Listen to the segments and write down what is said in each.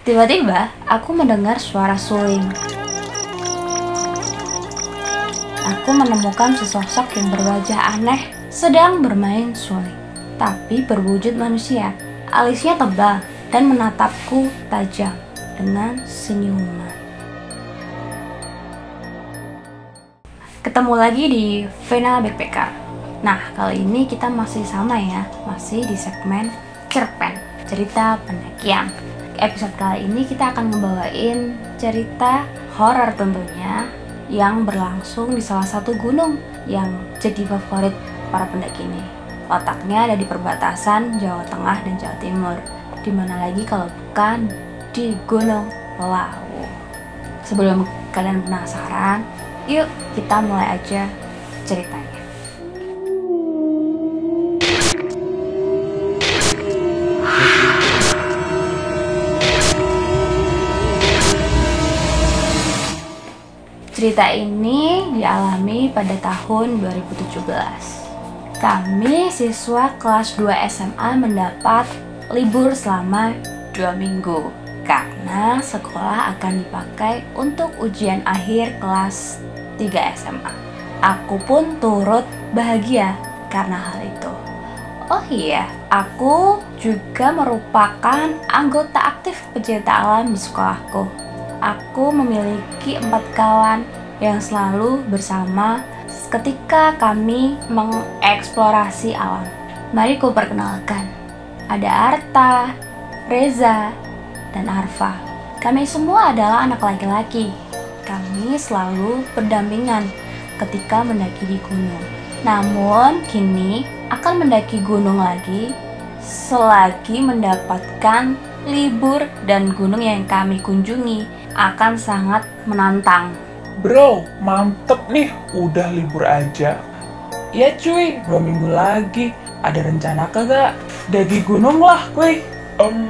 Tiba-tiba, aku mendengar suara suling. Aku menemukan sesosok yang berwajah aneh sedang bermain suling, tapi berwujud manusia. Alisnya tebal dan menatapku tajam dengan senyuman. Ketemu lagi di Vena Backpacker. Nah, kali ini kita masih sama ya, masih di segmen cerpen, cerita pendakian. Episode kali ini kita akan ngebawain cerita horor tentunya yang berlangsung di salah satu gunung yang jadi favorit para pendaki ini. Letaknya ada di perbatasan Jawa Tengah dan Jawa Timur. Dimana lagi kalau bukan di Gunung Lawu. Sebelum kalian penasaran, yuk kita mulai aja ceritanya. Cerita ini dialami pada tahun 2017. Kami siswa kelas 2 SMA mendapat libur selama 2 minggu karena sekolah akan dipakai untuk ujian akhir kelas 3 SMA. Aku pun turut bahagia karena hal itu. Oh iya, aku juga merupakan anggota aktif pecinta alam di sekolahku. Aku memiliki 4 kawan yang selalu bersama ketika kami mengeksplorasi alam. Mari ku perkenalkan. Ada Arta, Reza, dan Arfa. Kami semua adalah anak laki-laki. Kami selalu berdampingan ketika mendaki di gunung. Namun kini akan mendaki gunung lagi selagi mendapatkan libur, dan gunung yang kami kunjungi akan sangat menantang. Bro, mantep nih, udah libur aja. Ya cuy, 2 minggu lagi. Ada rencana kagak? Daki gunung lah, kuy.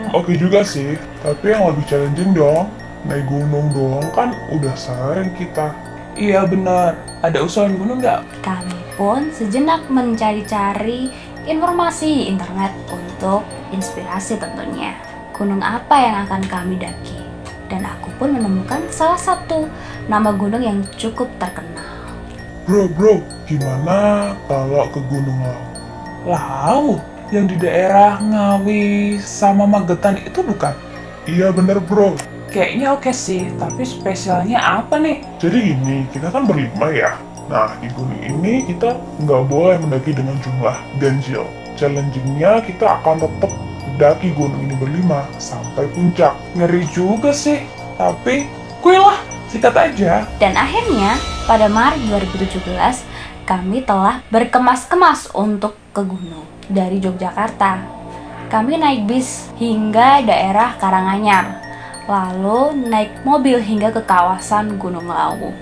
Oke juga sih, tapi yang lebih challenging dong. Naik gunung doang kan udah sering kita. Iya bener, ada usulan gunung nggak? Kami pun sejenak mencari-cari informasi di internet untuk inspirasi tentunya. Gunung apa yang akan kami daki? Dan aku pun menemukan salah satu nama gunung yang cukup terkenal. Bro, gimana kalau ke Gunung Lawu? Lawu, yang di daerah Ngawi sama Magetan itu bukan? Iya bener bro. Kayaknya oke sih, tapi spesialnya apa nih? Jadi gini, kita kan berlima ya. Nah, di gunung ini kita nggak boleh mendaki dengan jumlah ganjil. Challengingnya kita akan tetap mendaki gunung ini berlima sampai puncak. Ngeri juga sih, tapi kuy lah, sikat aja. Dan akhirnya, pada Maret 2017, kami telah berkemas-kemas untuk ke gunung dari Yogyakarta. Kami naik bis hingga daerah Karanganyar, lalu naik mobil hingga ke kawasan Gunung Lawu.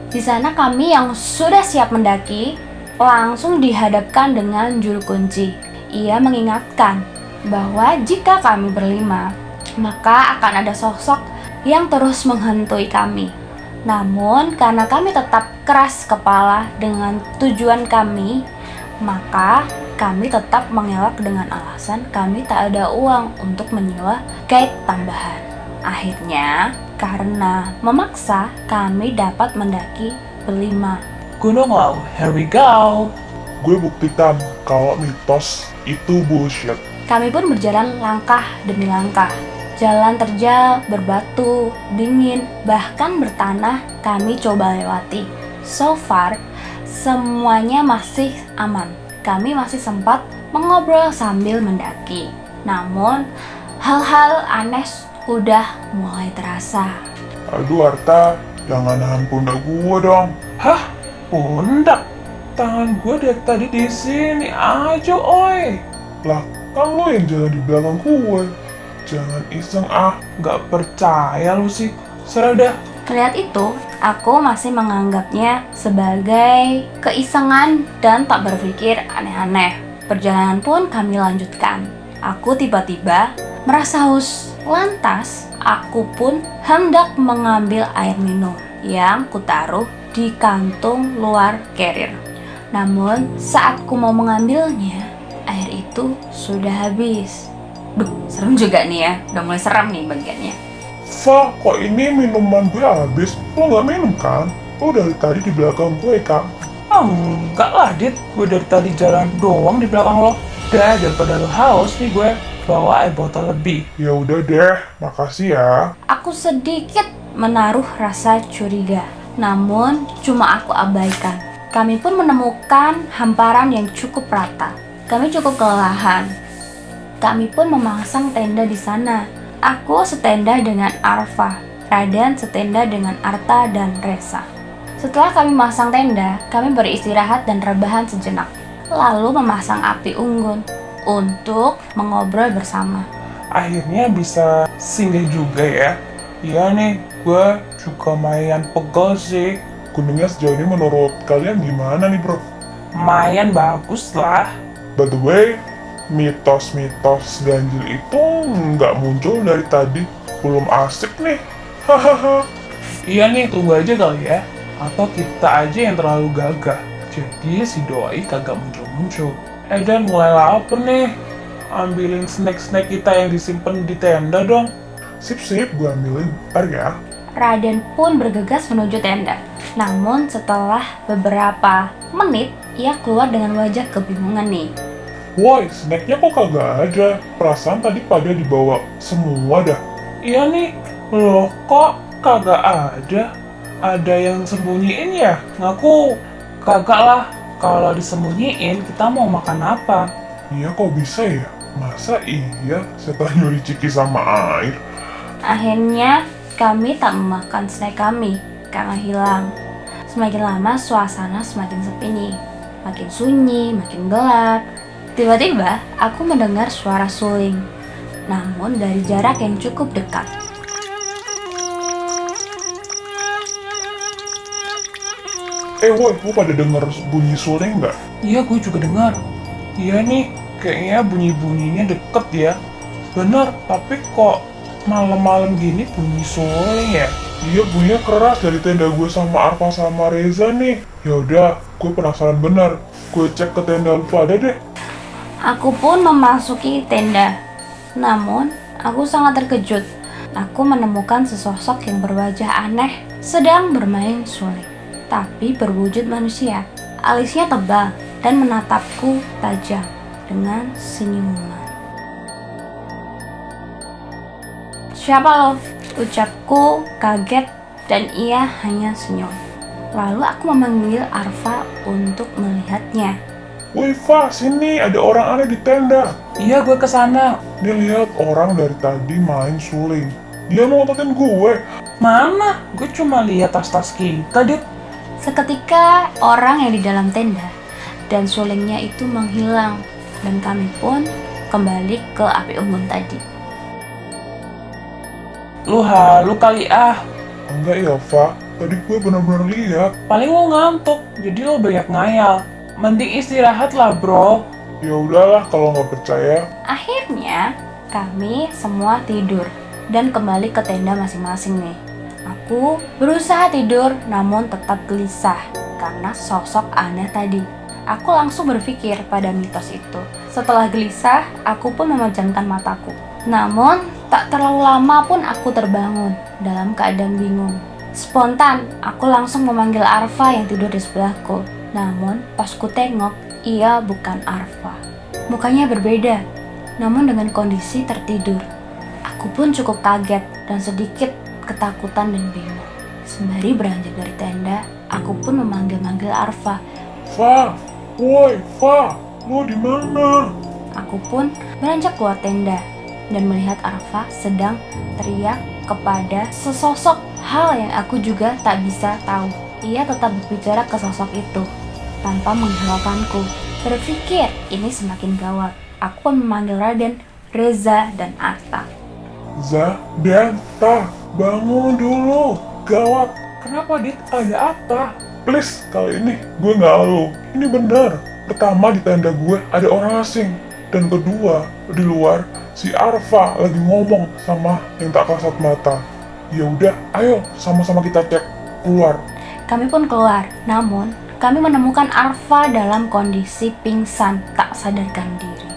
Di sana kami yang sudah siap mendaki langsung dihadapkan dengan juru kunci. Ia mengingatkan bahwa jika kami berlima, maka akan ada sosok yang terus menghantui kami. Namun karena kami tetap keras kepala dengan tujuan kami, maka kami tetap mengelak dengan alasan kami tak ada uang untuk menyewa guide tambahan. Akhirnya, karena memaksa, kami dapat mendaki berlima. Gunung Lawu, here we go. Gue buktikan kalau mitos itu bullshit. Kami pun berjalan langkah demi langkah. Jalan terjal, berbatu, dingin, bahkan bertanah kami coba lewati. So far, semuanya masih aman. Kami masih sempat mengobrol sambil mendaki. Namun, hal-hal aneh udah mulai terasa. Aduh Arta, jangan nahan pundak gue dong. Hah? Pundak? Tangan gue dari tadi di sini aja, oi. Lah, kan lo yang jalan di belakang gue. Jangan iseng ah. Gak percaya lu sih. Serah dah. Melihat itu, aku masih menganggapnya sebagai keisengan dan tak berpikir aneh-aneh. Perjalanan pun kami lanjutkan. Aku tiba-tiba merasa haus. Lantas, aku pun hendak mengambil air minum yang kutaruh di kantung luar carrier. Namun, saat ku mau mengambilnya, air itu sudah habis. Duh, serem juga nih ya. Udah mulai serem nih bagiannya. Fa, kok ini minuman gue habis? Lo nggak minum kan? Lo dari tadi di belakang gue, Kak. Oh, enggak lah, Dit. Gue dari tadi jalan doang di belakang lo. Udah, daripada lo haus nih gue bawa air botol lebih. Ya udah deh, makasih ya. Aku sedikit menaruh rasa curiga, namun cuma aku abaikan. Kami pun menemukan hamparan yang cukup rata. Kami cukup kelelahan. Kami pun memasang tenda di sana. Aku setenda dengan Arfa, Raden setenda dengan Arta dan Resa. Setelah kami memasang tenda, kami beristirahat dan rebahan sejenak. Lalu memasang api unggun untuk mengobrol bersama. Akhirnya bisa singgah juga ya. Iya nih, gue juga lumayan pegel sih. Gunungnya sejauh ini menurut kalian gimana nih, bro? Lumayan bagus lah. By the way, mitos-mitos ganjil itu nggak muncul dari tadi. Belum asik nih. Hahaha. Iya nih, tunggu aja kali ya. Atau kita aja yang terlalu gagah. Jadi si doi kagak muncul-muncul. Dan mulai lapar nih. Ambilin snack-snack kita yang disimpan di tenda dong. Sip-sip, gue ambilin. Ntar ya. Raden pun bergegas menuju tenda. Namun setelah beberapa menit, ia keluar dengan wajah kebingungan nih. Woi, snacknya kok kagak ada? Perasaan tadi pada dibawa semua dah. Iya nih, loh kok kagak ada? Ada yang sembunyiin ya? Ngaku kagak lah. Kalau disembunyiin, kita mau makan apa? Iya, kok bisa ya? Masa iya setan nyuri ciki sama air? Akhirnya kami tak memakan snack kami karena hilang. Semakin lama suasana semakin sepi nih. Makin sunyi, makin gelap. Tiba-tiba aku mendengar suara suling. Namun dari jarak yang cukup dekat. Woi, lu pada denger bunyi suling nggak? Iya, gue juga dengar. Iya nih, kayaknya bunyi-bunyinya deket ya. Bener, tapi kok malam-malam gini bunyi suling ya? Iya, bunyinya keras dari tenda gue sama Arfa sama Reza nih. Ya udah, gue penasaran bener. Gue cek ke tenda lu pada deh. Aku pun memasuki tenda. Namun, aku sangat terkejut. Aku menemukan sesosok yang berwajah aneh sedang bermain suling, tapi berwujud manusia. Alisnya tebal dan menatapku tajam dengan senyuman. "Siapa lo?" ucapku kaget dan ia hanya senyum. Lalu aku memanggil Arfa untuk melihatnya. Woi Fa, sini ada orang aneh di tenda. Iya, gue kesana. Dia lihat orang dari tadi main suling. Dia mau ngototin gue. Mana? Gue cuma lihat tas-tas kita, Dit. Seketika orang yang di dalam tenda dan sulingnya itu menghilang dan kami pun kembali ke api unggun tadi. Lu halu kali ah. Enggak ya Fa, tadi gue benar-benar lihat. Paling lo ngantuk, jadi lo banyak ngayal. Mending istirahat lah, bro. Ya udahlah kalau nggak percaya. Akhirnya kami semua tidur dan kembali ke tenda masing-masing nih. Aku berusaha tidur namun tetap gelisah karena sosok aneh tadi. Aku langsung berpikir pada mitos itu. Setelah gelisah, aku pun memejamkan mataku. Namun, tak terlalu lama pun aku terbangun dalam keadaan bingung. Spontan, aku langsung memanggil Arfa yang tidur di sebelahku. Namun, pas ku tengok, ia bukan Arfa. Mukanya berbeda, namun dengan kondisi tertidur. Aku pun cukup kaget dan sedikit ketakutan dan bingung. Sembari beranjak dari tenda, aku pun memanggil-manggil Arfa. Fa, woi Fa, lo di mana? Aku pun beranjak keluar tenda dan melihat Arfa sedang teriak kepada sesosok hal yang aku juga tak bisa tahu. Ia tetap berbicara ke sosok itu tanpa menghiraukanku. Berpikir ini semakin gawat. Aku pun memanggil Raden, Reza, dan Arta. Za dan Ta, bangun dulu. Gawat. Kenapa, Dit? Ada apa? Please, kali ini gue nggak halu. Ini benar. Pertama, di tenda gue ada orang asing. Dan kedua, di luar, si Arfa lagi ngomong sama yang tak kasat mata. Ya udah, ayo sama-sama kita cek. Keluar. Kami pun keluar, namun kami menemukan Arfa dalam kondisi pingsan, tak sadarkan diri.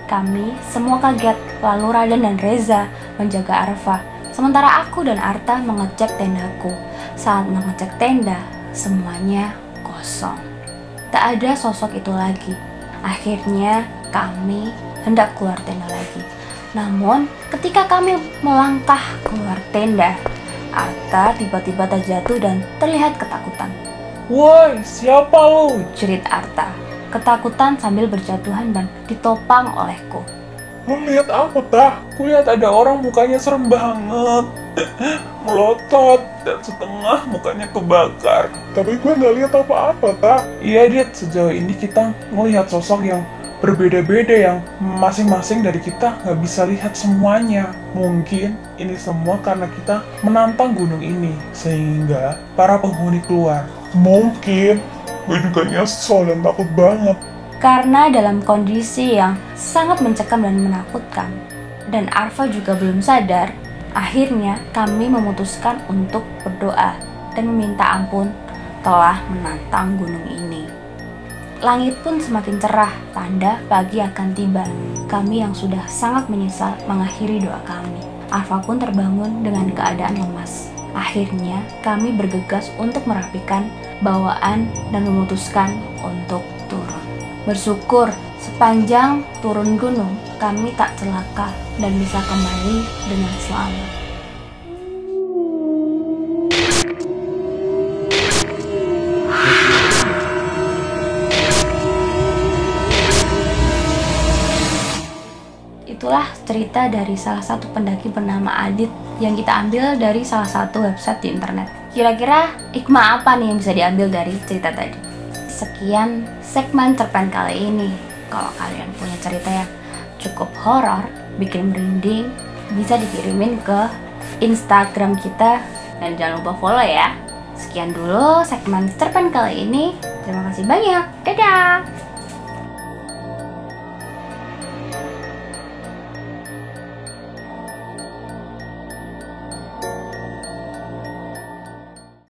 Kami semua kaget, lalu Raden dan Reza menjaga Arfa. Sementara aku dan Arta mengecek tendaku. Saat mengecek tenda, semuanya kosong. Tak ada sosok itu lagi. Akhirnya kami hendak keluar tenda lagi. Namun ketika kami melangkah keluar tenda, Arta tiba-tiba terjatuh dan terlihat ketakutan. Woi, siapa lu? Jerit Arta, ketakutan sambil berjatuhan dan ditopang olehku. Lu lihat apa, Tah? Kulihat ada orang mukanya serem banget. Melotot dan setengah mukanya kebakar. Tapi gue nggak lihat apa-apa, Tah. Iya, Dit, sejauh ini kita melihat sosok yang berbeda-beda yang masing-masing dari kita nggak bisa lihat semuanya. Mungkin ini semua karena kita menantang gunung ini, sehingga para penghuni keluar. Mungkin. Gue juga nyesel dan takut banget. Karena dalam kondisi yang sangat mencekam dan menakutkan, dan Arfa juga belum sadar, akhirnya kami memutuskan untuk berdoa dan meminta ampun telah menantang gunung ini. Langit pun semakin cerah, tanda pagi akan tiba. Kami yang sudah sangat menyesal mengakhiri doa kami. Arfa pun terbangun dengan keadaan lemas. Akhirnya kami bergegas untuk merapikan bawaan dan memutuskan untuk turun. Bersyukur sepanjang turun gunung kami tak celaka dan bisa kembali dengan selamat. Itulah cerita dari salah satu pendaki bernama Adit yang kita ambil dari salah satu website di internet. Kira-kira hikmah apa nih yang bisa diambil dari cerita tadi? Sekian segmen cerpen kali ini. Kalau kalian punya cerita yang cukup horor, bikin merinding, bisa dikirimin ke Instagram kita dan jangan lupa follow ya. Sekian dulu segmen cerpen kali ini. Terima kasih banyak. Dadah!